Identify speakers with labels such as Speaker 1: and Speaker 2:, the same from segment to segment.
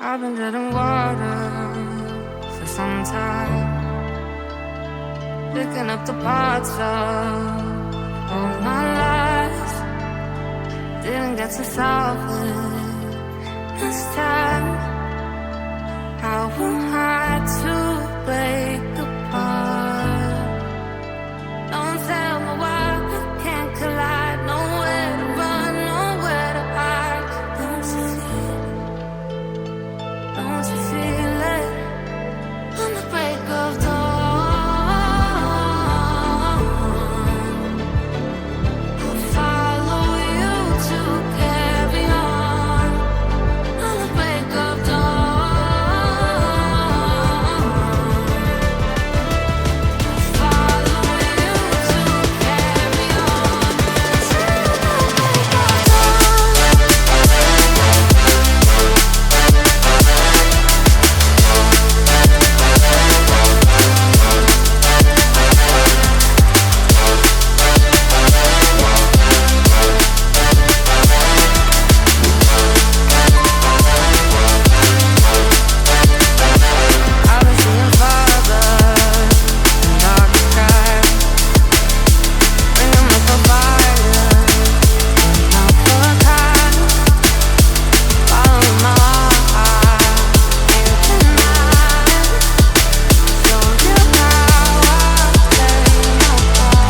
Speaker 1: I've been treading water for some time, picking up the parts of all my life. Didn't get to solve it this time. How am I to break apart? Don't tell me why we can't collide. Nowhere to run, nowhere to hide. Don't you feel it? On the break of dawn, I'll follow you to carry on. On the break of dawn, I'll follow you to carry on. Till the break of I've been seeing fathers in dark skies, bring 'em up for fire, not for time. Following my heart, can't deny. Show you how I play my part.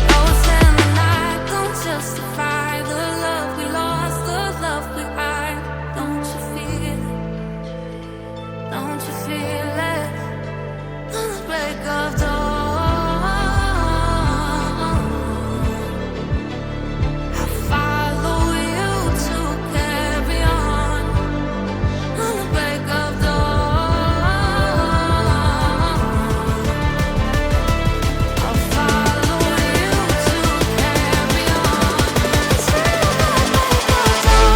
Speaker 1: Ghosts in the night don't justify the love we lost, the love we hide. Don't you feel it? Don't you feel it? On the break of dawn, I follow you to carry on. On the break of dawn, I'll follow you to carry on. Till the break of dawn.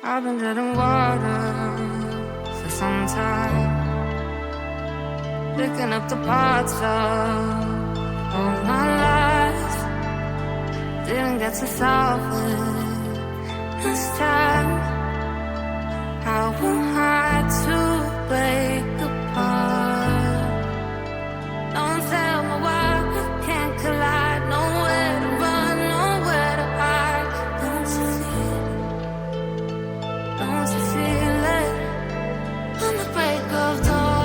Speaker 1: I've been treading water for some time, picking up the parts of all my life. Didn't get to solve it this time. How am I to break apart? Don't tell me why we can't collide. Nowhere to run, nowhere to hide. Don't you feel it? Don't you feel it? On the break of dawn,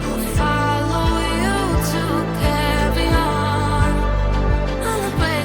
Speaker 1: I'll follow you to carry on. On the break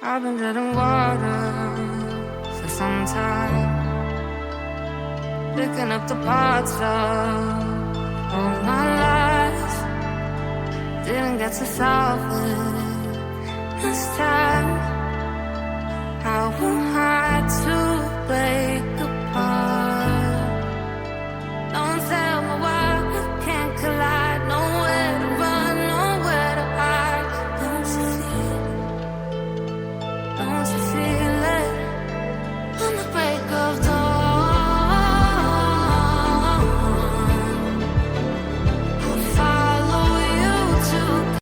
Speaker 1: I've been treading water for some time, picking up the parts of all my life. Didn't get to solve it this time.